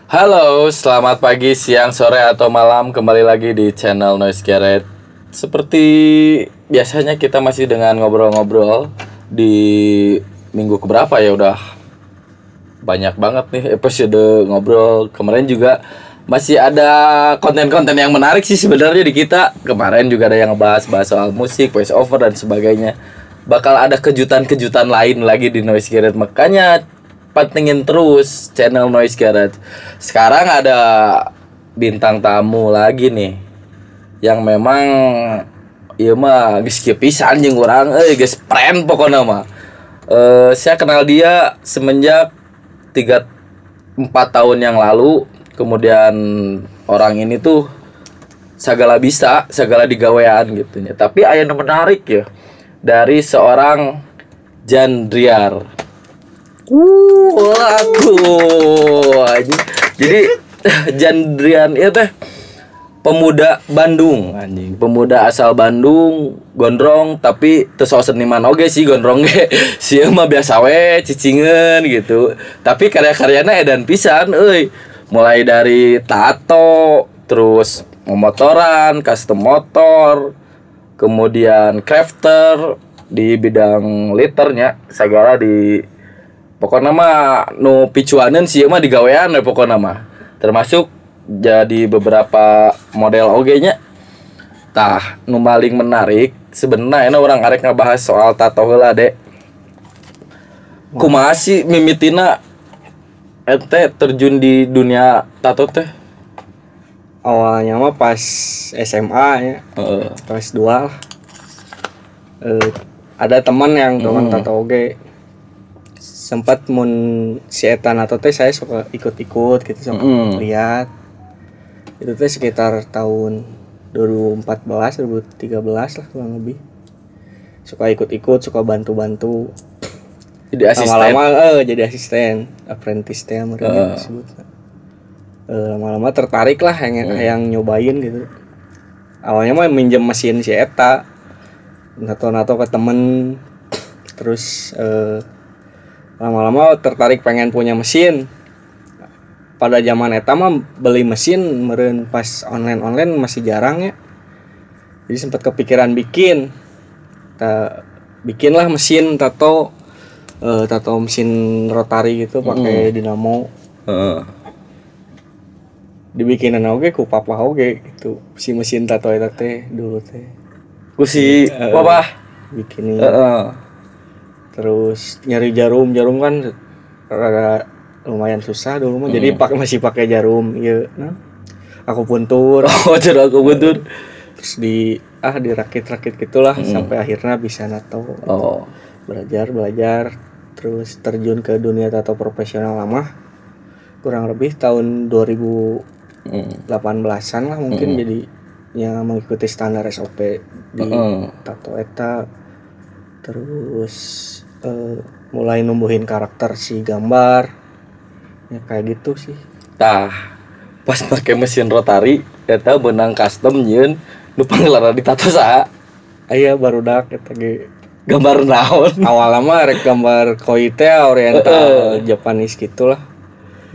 Halo, selamat pagi, siang, sore, atau malam. Kembali lagi di channel Noise Garage. Seperti biasanya kita masih dengan ngobrol-ngobrol di minggu keberapa ya, udah banyak banget nih episode ngobrol. Kemarin juga masih ada konten-konten yang menarik sih sebenarnya di kita. Kemarin juga ada yang bahas soal musik, voice over dan sebagainya. Bakal ada kejutan-kejutan lain lagi di Noise Garage. Makanya pantengin terus channel Noise Garage. Sekarang ada bintang tamu lagi nih yang memang ieu mah geus kieu pisan jeung urang geus friend pokona mah. Saya kenal dia semenjak 3-4 tahun yang lalu. Kemudian orang ini tuh segala bisa, segala digawean gitu ya. Tapi aya nu menarik ya dari seorang Jandriar. Jadi Jandrian itu teh pemuda Bandung anjing, pemuda asal Bandung, gondrong tapi teu saos seniman oge sih gondrong ge. Sieun mah biasa we cicingeun gitu. Tapi karya-karyana edan pisan euy. Mulai dari tato, terus memotoran, custom motor, kemudian crafter di bidang liternya, segala di pokoknya mah nu picuaneun sih mah digawean we pokoknya mah. Termasuk jadi beberapa model oge nya. Tah, nu paling menarik sebenarnya orang arek ngabahas soal tato heula, Dek. Kumaha sih mimitina ente terjun di dunia tato teh? Awalnya mah pas SMA ya, kelas 2 lah. Ada teman yang doang tato oge. Sempat mun si eta nato teh saya suka ikut-ikut gitu, suka lihat. Itu teh sekitar tahun 2014 2013 lah kurang lebih. Suka ikut-ikut, suka bantu-bantu. Jadi asisten. Lama-lama jadi asisten, apprentice teh mereka disebut. Lama-lama tertarik lah yang nyobain gitu. Awalnya mah minjem mesin si eta. Nato-nato ke temen. Terus lama-lama tertarik pengen punya mesin. Pada zaman eta mah beli mesin meureun pas online masih jarang ya. Jadi sempat kepikiran bikinlah mesin tato mesin rotari gitu pakai dinamo. Dibikinin oge ku papa oge gitu. Si mesin tato eta teh dulu teh. Ku si papa bikinin. Terus nyari jarum kan rada lumayan susah dulu mah. Jadi masih pakai jarum ieu aku puntur. Cara aku puntur. Terus dirakit-rakit gitulah sampai akhirnya bisa nato. Belajar terus terjun ke dunia tato profesional lama. Kurang lebih tahun 2018-an lah mungkin jadi yang mengikuti standar SOP di tato eta. Terus mulai numbuhin karakter si gambar ya kayak gitu sih. Tah, pas pakai mesin rotari eta benang custom nyeun nu panggelarna di tato saha? Aya barudak eta ge Gambar naon? awalnya mah rek gambar koi teh oriental Japanese gitulah.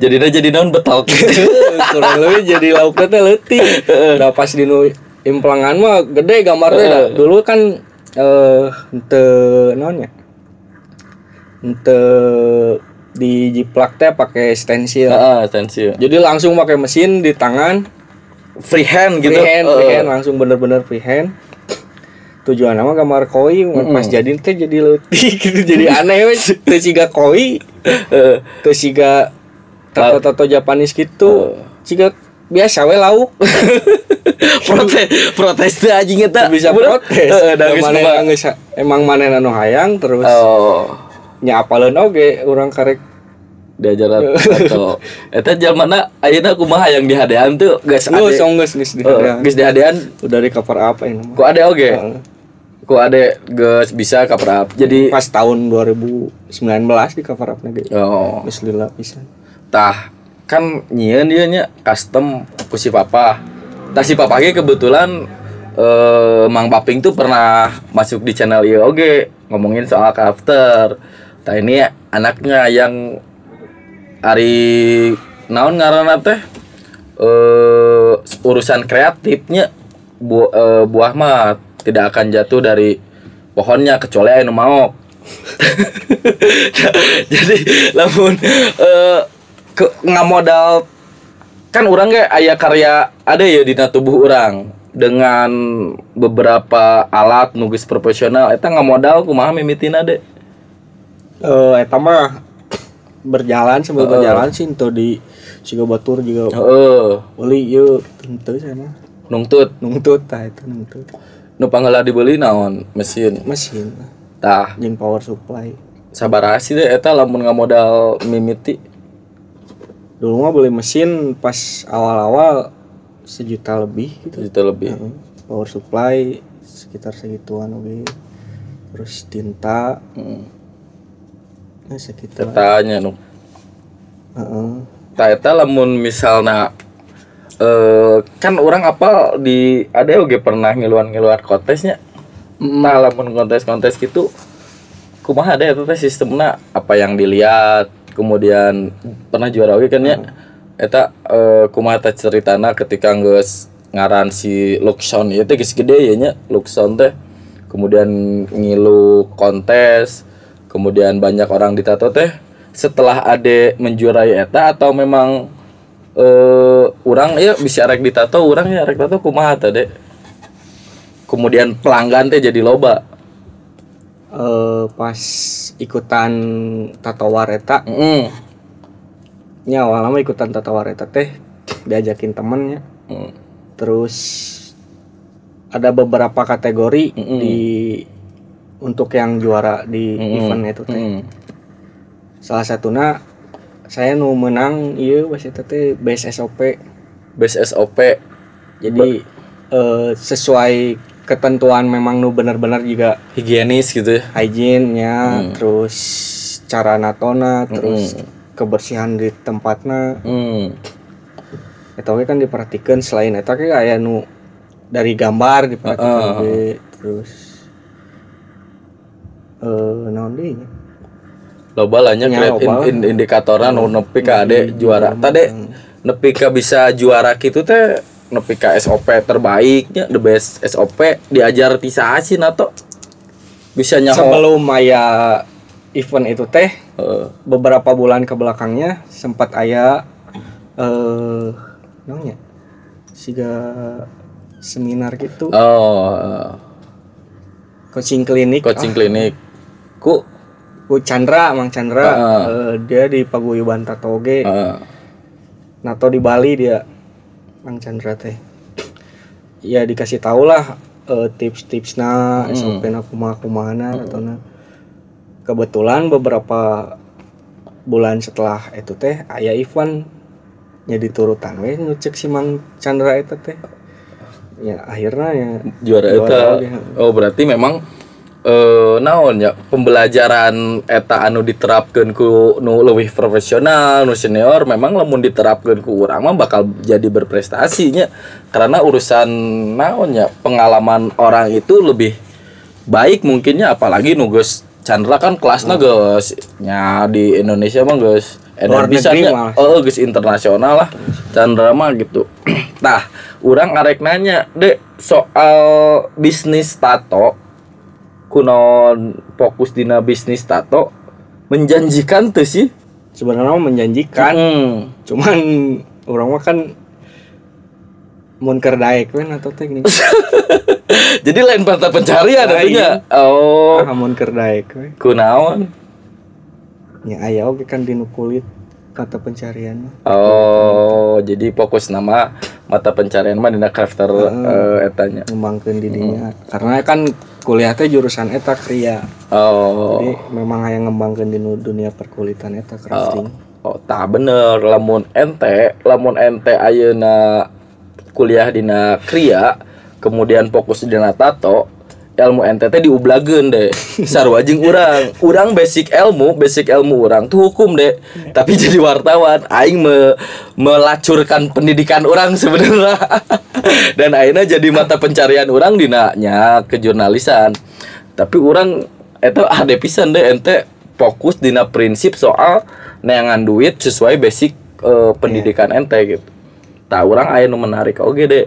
Jadi naon betal gitu. Kurang lebih jadi laukna teh leutik. Da pas dinu implangan mah gede gambarnya. Dulu kan henteu naon nya? Henteu di jiplak teh pakai stensil. Stensil. Jadi langsung pakai mesin di tangan, Freehand gitu. Freehand langsung bener-bener freehand. Tujuan nama gambar koi pas jadi teh jadi leutik gitu. Jadi aneh we teu siga koi. Teu siga tato-tato Japanese gitu. Siga biasa we lauk. protes teh anjing eta. Bisa protes. Emang manehna nu hayang terus. Nya apaleun oge urang karek diajaran tato. Eta zamanna ayeuna kumaha yang dihadean tuh geus dihadean. Geus dihadean udah di cover up ini. Ku ade oge. Ku ade geus bisa cover up. Jadi pas tahun 2019 di cover up ge. Geus lila pisan. Tah, kan nyieun ieu nya custom ku si papa. Tah si papa ge kebetulan Mang Paping tuh pernah masuk di channel ieu oge ngomongin soal crafter. Tah ini anaknya yang Ari naon ngaranna teh urusan kreatifnya buah mah tidak akan jatuh dari pohonnya kecuali anu maok. Jadi lamun ngamodal kan urang ge aya karya ada ya dina tubuh urang dengan beberapa alat nulis profesional eta ngamodal kumaha mimitina deh. Eta mah berjalan sambil berjalan sih ento di siga batur juga. Beli ieu teu sana. Nungtut tah itu nungtut. Nu panggala dibeli naon? Mesin. Tah, jeung power supply. Sabaraha sih deh eta lamun ngamodal mimiti? Dulu mah beli mesin pas awal-awal 1 juta lebih gitu. 1 juta lebih. Power supply sekitar segituan oke. Terus tinta. Sekitar. Tanya nu. Tah eta lamun misalna kan orang apal di ada oge pernah ngiluan kontesnya. Tah lamun kontes gitu kumaha ada eta teh sistemna apa yang dilihat kemudian pernah juara oge kan ya. Eta kumaha teh ceritana ketika geus ngaran si Luxon ieu teh geus gede ya nya Luxon teh. Kemudian ngilu kontes, kemudian banyak orang ditato teh setelah ade menjuarai eta atau memang urang ya bisa rek ditato urang ya rek tato kumaha teh deh. Kemudian pelanggan teh jadi loba. Pas ikutan tatawar eta. Nya awalnya ikutan tatawar eta teh diajakin temennya. Terus ada beberapa kategori di untuk yang juara di event itu teh. Salah satunya saya nu menang ieu pas eta teh best SOP. Jadi sesuai ketentuan memang nu benar-benar juga higienis gitu ya. Hygiene-nya, terus cara natona, terus kebersihan di tempatna. Eta we kan diperhatikan selain eta ge aya nu dari gambar diperhatikan terus naon deui nya. Loba lah nya indikatorna nu nepi ka ade juara. Tade nepi ka bisa juara kitu teh nepi ka SOP terbaiknya, the best SOP diajar ti saha sih nato? Bisa nyaho sebelum aya event itu teh beberapa bulan ke belakangnya sempat aya namanya siga seminar gitu. Coaching klinik ku Chandra, Mang Chandra, dia di Paguyuban Tato ge. Nato di Bali dia, Mang Chandra teh. Ya dikasih tahu lah tips-tipsna, SOP-na kumaha-kumahana atau kebetulan beberapa bulan setelah itu teh aya event nya diturutan we nu ceuk si Mang Chandra eta teh. Ya akhirnya ya juara eta. Oh berarti memang naon ya pembelajaran eta anu diterapkeun ku nu leuwih profesional nu senior memang lamun diterapkeun ku urang mah bakal jadi berprestasi nya karena urusan naon ya pengalaman orang itu lebih baik mungkinnya apalagi nu geus Chandra kan kelasna geus nya di Indonesia mah geus edan pisannya geus internasional lah Chandra mah gitu. Tah urang arek nanya dek soal bisnis tato kunaon fokus dina bisnis tato menjanjikan tuh sih sebenarnya menjanjikan cuman orang mah kan mun keur daek we atau teknik jadi lain mata pencarian atunya mun keur daek we kunaon nya aya oge kan dinu kulit mata pencarian. Jadi fokus nama mata pencarian mah dina crafter etanya ngembangkeun didinya karena kan kuliah teh jurusan eta kria. Jadi memang aya ngembangkeun di dunia perkulitan eta crafting. Tah bener lamun ente ayeuna kuliah dina kria kemudian fokus dina tato ilmu ente teh diublageun deh sarua jeung urang basic ilmu urang tuh hukum deh tapi jadi wartawan aing melacurkan pendidikan urang sebenarnya dan akhirnya jadi mata pencarian urang dina nya kejurnalisan tapi urang eta hade pisan deh ente fokus dina prinsip soal neangan duit sesuai basic pendidikan ente gitu. Tah urang aya nu menarik oge deh.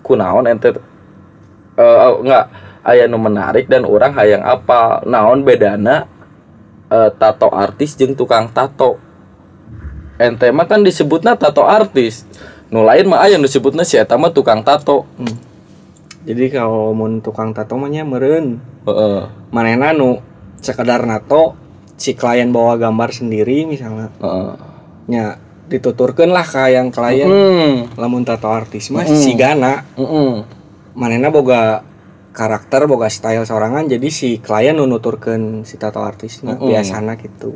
Kunaon ente enggak aya nu menarik dan urang hayang apal naon bedana tato artis jeung tukang tato. Ente mah kan disebutna tato artis. Nu lain mah aya nu disebutna si eta mah tukang tato. Jadi kalau mun tukang tato mah nya meureun. Heeh. Manehna nu sekedar nato si klien bawa gambar sendiri misalnya. Nya dituturkeun lah ka yang klien. Lamun tato artis mah sigana. Manehna boga karakter, boga style sorangan, jadi si klien nu nuturkeun si tato artisna biasana gitu.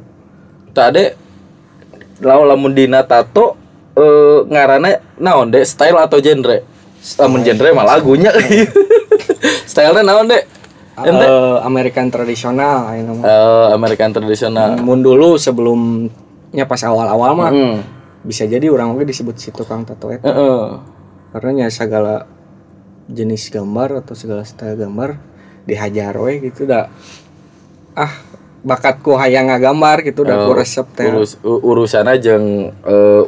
Tade lamun dina tato ngaranna naon deh, style atau genre? Lamun genre mah lagunya. Stylenya naon deh? American tradisional aya nama. American tradisional. Mun dulu sebelumnya pas awal-awal mah bisa jadi orang oge disebut si tukang tato eta. Karena nya segala jenis gambar atau segala style gambar dihajar we gitu dah. Bakatku hayang ngagambar gitu dah ku resep teh. Urusanna jeung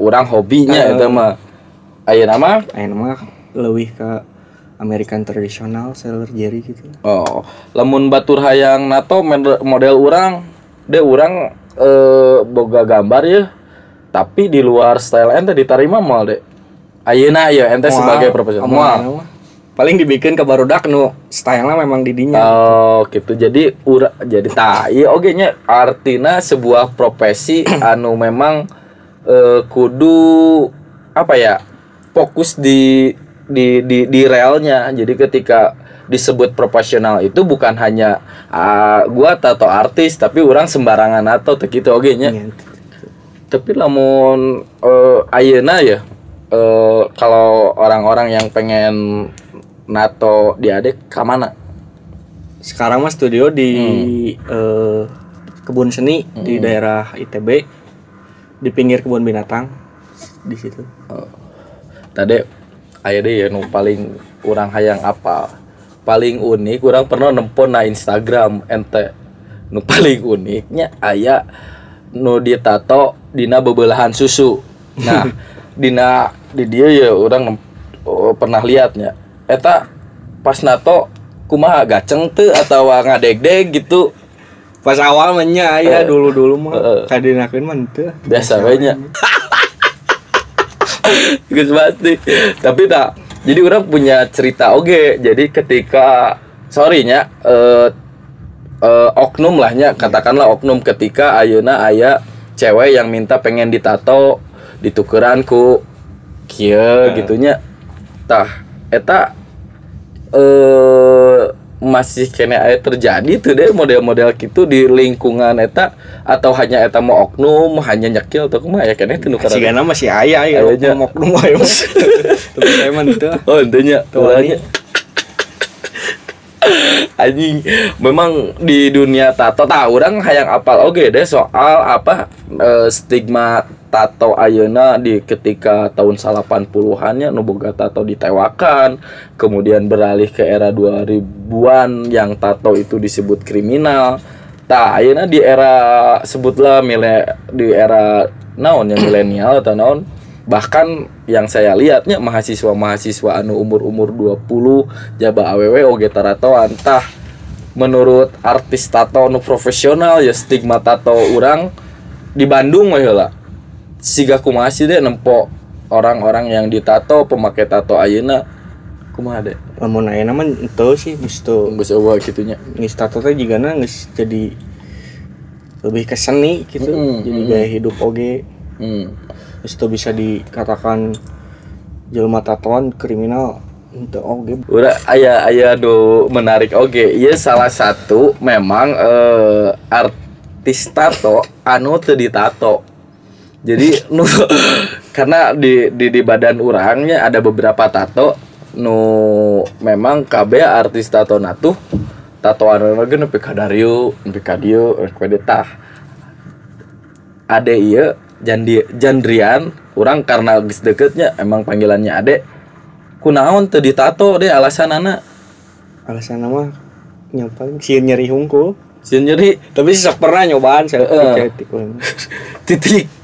urang hobinya eta mah. Ayeuna mah leuwih ka American tradisional seller Jerry gitu. Lamun batur hayang nato model urang, urang boga gambar ya. Tapi di luar style ente diterima moal deh. Ayeuna ya ente sebagai profesional. Paling dibikin ke barudak nu stylenya memang didinya. Gitu. Jadi jadi ieu oge nya artina sebuah profesi anu memang kudu apa ya? Fokus di realnya. Jadi ketika disebut profesional itu bukan hanya gua tato artis tapi orang sembarangan atau gitu oge nya. Tapi lamun ayeuna ya kalau orang-orang yang pengen nato di adek ke mana? Sekarang mah studio di kebun seni di daerah ITB di pinggir kebun binatang di situ. Tadi aya deh ya nu paling urang hayang apa? Paling unik urang pernah nempon na Instagram ente. Nu paling uniknya aya nu ditato dina bebelahan susu. Nah, di dia ya urang pernah lihatnya. Eta pas nato kumaha gaceng teu atawa ngadeg-deg gitu. Pas awal mah nya aya dulu-dulu mah kadinakeun mah teu. Biasa we nya. Geus pasti. Tapi tak. Jadi orang punya cerita oge. Jadi ketika sorry-nya oknum lah nya, katakanlah oknum ketika ayeuna aya cewek yang minta pengen ditato ditukeran ku kieu gitunya. Tah eta masih kena aya terjadi tuh deh model-model gitu di lingkungan eta atau hanya eta mau oknum hanya nyekil atau kumaha ya kene teu nu sigana masih aya ya oknum wae. Tapi saya mah teu. Teu nya. Anjing memang di dunia tato urang hayang apal oge deh soal apa stigma tato ayeuna di ketika tahun 80-an nya nu boga tato ditewakan, kemudian beralih ke era 2000-an yang tato itu disebut kriminal. Ayeuna di era sebutlah di era naon yang milenial atau naon, bahkan yang saya lihatnya mahasiswa anu umur 20 jaba awewe oge taratoan. Menurut artis tato nu profesional ya stigma tato urang di Bandung mah heula siga kumaha sih deh nempo orang-orang yang ditato pemakai tato ayeuna kumaha deh? Lamun ayeuna mah henteu sih geus eueuh kitunya. Geus tato teh jigana geus jadi lebih ke seni gitu. Jadi gaya hidup oge. Geus teu bisa dikatakan jelema tatoan kriminal henteu oge. Udah aya do menarik oge. Ieu salah satu memang artis tato anu teu ditato. Jadi karena di badan urangnya ada beberapa tato nu memang KB artis tato natuh tatoan lagi nepi ka Dario, nepi ka dieu, tah. Ade ieu Jandrian urang karena geus deketnya emang panggilannya Ade. Kunaon teu ditato deh alasanana? Alasanna mah nya paling sieun nyeri hungkul. Sieun nyeri, tapi sok pernah nyobaan saya titik.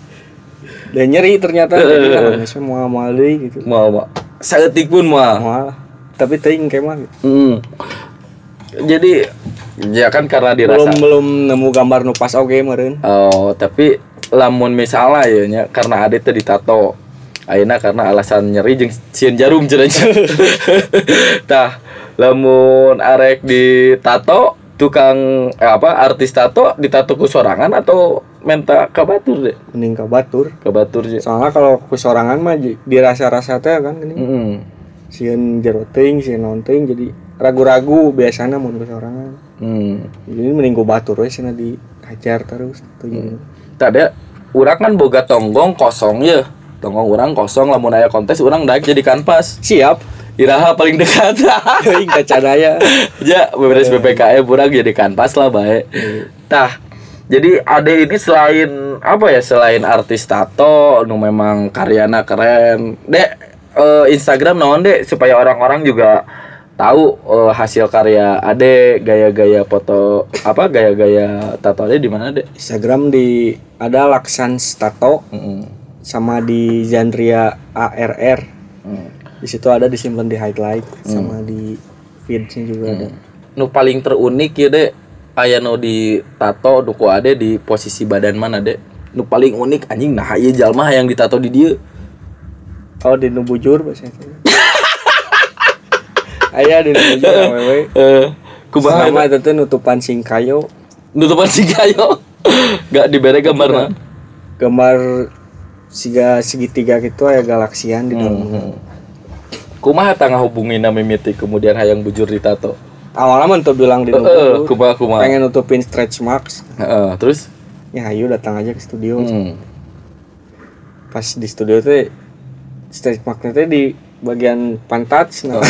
Dan nyeri ternyata jadi kan mau deui gitu. Mau saeutik pun mah. Moal. Tapi teuing kemah. Jadi ya kan karena dirasa belum nemu gambar nu pas oge meureun. Oh, tapi lamun misalnya ya nya karena ade teh ditato. Ayeuna karena alasan nyeri jeung sieun jarum cenah. Tah, lamun arek ditato tukang artis tato ditato ku sorangan atau menta ka batur deh? Mending ka batur. Ka batur je. Soalnya kalau ku sorangan mah dirasa-rasa teh kan gini. Sieun jero teuing, sieun naon teuing jadi ragu-ragu biasana mun ku sorangan. Jadi mending ku batur we cenah dihajar terus tuh. Tadi urang kan boga tonggong kosong ya. Tonggong urang kosong lamun aya kontes urang daek jadi kanvas. Siap. Iraha paling dekat. Teuing ka Cadaya. Ya, beberes BPKE urang jadi kanvas lah bae. Tah, jadi Ade ini selain selain artis tato nu memang karyana keren. Dek, Instagram naon Dek supaya orang-orang juga tahu hasil karya Ade, gaya-gaya foto gaya-gaya tato Ade di mana Dek? Instagram ada Laksans Tato. Sama di Zandria ARR. Di situ ada disimpan di highlight sama di feeds-nya juga ada. Nu paling terunik ya Dek, aya nu di tato duku Ade di posisi badan mana Dek? Nu paling unik anjing nah ieu jalma yang ditato di dieu. Oh di nu bujur bahasa itu. Aya di nu bujur awewe. Kumaha mah eta teh nutupan singkayo. Nutupan singkayo. Enggak dibere gambarna. Gambar siga segitiga gitu aya galaksian di dalam. Kumaha tangah hubungina mimiti kemudian hayang bujur ditato? Awalnya mah tuh bilang di nutup. Kumaha. Pengen nutupin stretch marks. Terus? Ya ayo datang aja ke studio. Pas di studio teh stretch marks teh di bagian pantat nah.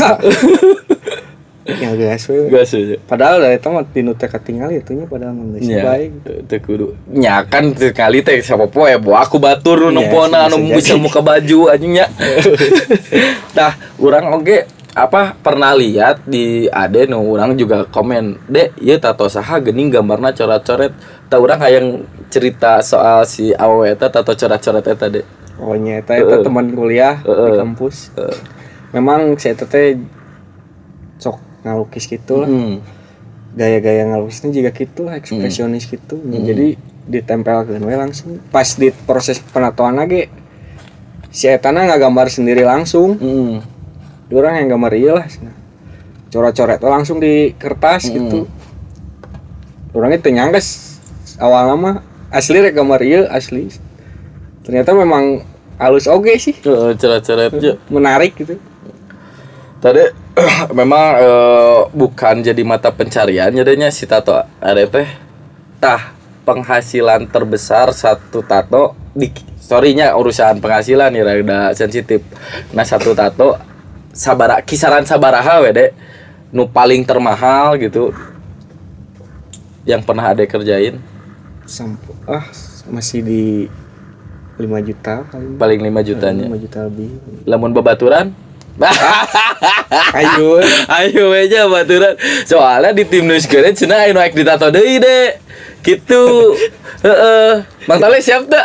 Ya gas we. Gas aja. Padahal dari itu mah dinu teh katinggal itu nya padahal mah geus bae. Teu kudu. Nya kan sekali teh sapa poe bawa aku batur nu nempona anu bisa muka baju anjing nya. Tah, urang oge pernah lihat di Ade nu urang juga komen, "Dek, ieu tato saha geuning gambarna coret-coret." Tah urang hayang cerita soal si awewe eta tato coret-coret eta, Dek. Oh nya eta teman kuliah di kampus. Memang si eta teh sok ngalukis gitu lah. Gaya-gaya ngalukisnya juga gitu lah, ekspresionis gitu. Jadi ditempelkeun we langsung. Pas di proses penatoan lagi si etana ngagambar sendiri langsung. Orang yang gambar ieu lah. Coret-coret langsung di kertas gitu. Orangnya teu nyangges awalnya mah asli rek gambar ieu asli. Ternyata memang halus oge sih. Coret-coretnya menarik gitu. Tadi memang bukan jadi mata pencarian jadinya si tato ada teh. Tah, penghasilan terbesar satu tato di story-nya urusan penghasilan nih rada sensitif. Nah, satu tato kisaran sabaraha we Dek? Nu paling termahal gitu yang pernah Ade kerjain? Masih di 5 juta paling. Paling 5 jutanya. 5 juta lebih. Lamun babaturan? Ayo aja baturan. Soalnya di tim News Garret cenah anu aek ditato deui Dek. Kitu. Mang Tale siap teu?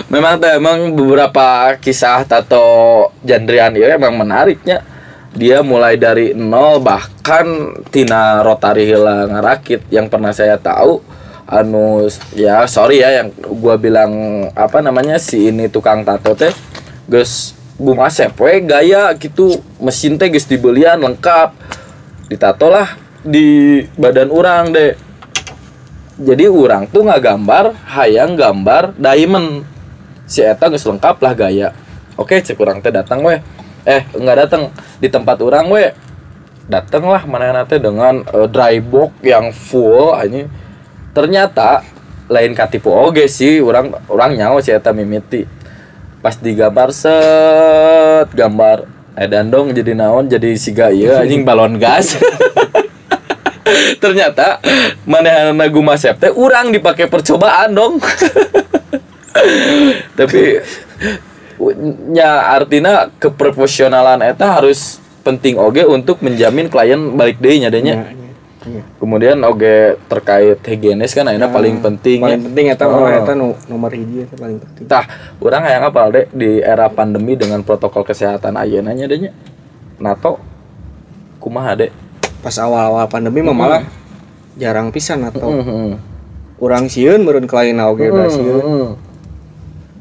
Memang beberapa kisah tato Jandrian ieu emang menariknya. Dia mulai dari nol bahkan tina rotari heula ngarakit yang pernah saya tahu ya sorry ya yang gua bilang si ini tukang tato teh geus Bung Asep we gaya gitu mesin teh geus dibelian lengkap ditato lah di badan urang Dek. Jadi urang tuh ngagambar hayang gambar diamond si eta geus lengkap lah gaya. Oke cek urang teh datang we enggak datang di tempat urang we datang lah manehna teh dengan dry box yang full anjing. Ternyata lain katipu oge sih urang nyawa si eta mimiti. Pas digambar gambar edan dong jadi naon jadi siga ieu anjing balon gas. Ternyata manehna Gumasep teh urang dipake percobaan dong. Tapi nya artina keprofesionalan eta harus penting oge untuk menjamin klien balik deui nya denya. Iya. Kemudian oge terkait higienis kan ayeuna paling penting. Paling penting eta nomor hiji eta paling penting. Tah, urang hayang apal deh di era pandemi dengan protokol kesehatan ayeuna nya deh nya. NATO kumaha deh? Pas awal-awal pandemi mah malah jarang pisan atau urang sieun meureun kelaina oge da sieun.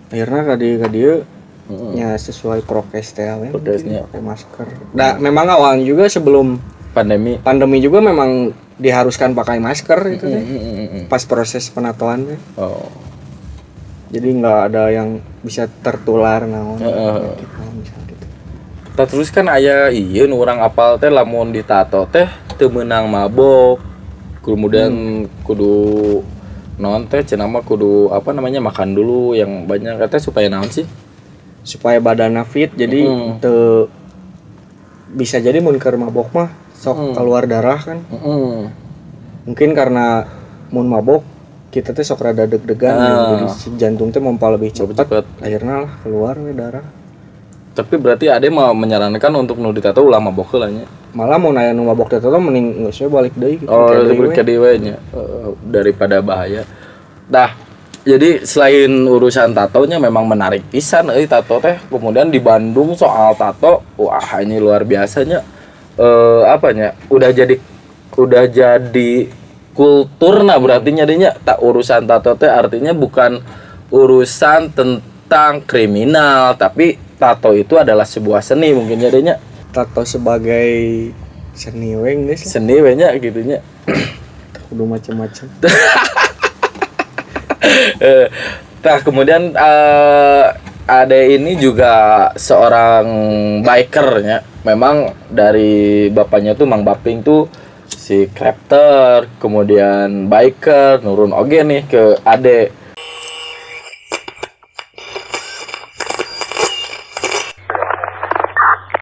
Akhirna ka dieu nya sesuai prokes teh we pakai masker. Nah, memang awalnya juga sebelum pandemi juga memang diharuskan pakai masker itu deh. Pas proses penatoan deh. Oh. Jadi nggak ada yang bisa tertular naon. Gitu. Terus kan aya ieu nu urang apal teh lamun ditato teh teu meunang mabok. Kemudian kudu naon teh cenah mah kudu apa namanya makan dulu yang banyak teh supaya naon sih? Supaya badanna fit jadi teu bisa jadi mun keur mabok mah sok keluar darah kan. Mungkin karena mun mabok kita teh sok rada deg-degan jadi jantung teh mompa lebih cepat. Akhirnya lah keluar we darah. Tapi berarti ade mau menyarankan untuk nu ditato ulah mabok heula nya. Malah mun aya nu mabok ditato mending geus we balik deui gitu. Oh, balik ka deui nya. Daripada bahaya. Dah, jadi selain urusan tatonya memang menarik pisan euy tato teh. Kemudian di Bandung soal tato, wah ini luar biasanya. Apanya? Udah jadi kultur nah berarti nyadinya tak urusan tato teh artinya bukan urusan tentang kriminal, tapi tato itu adalah sebuah seni mungkin jadinya. Tato sebagai seni we geus. Seni we nya gitu nya. Kudu macam-macam. Nah, kemudian ada ini juga seorang bikernya. Memang dari bapaknya tuh Mang Baping tuh si crafter, kemudian biker, nurun oge nih ke ade.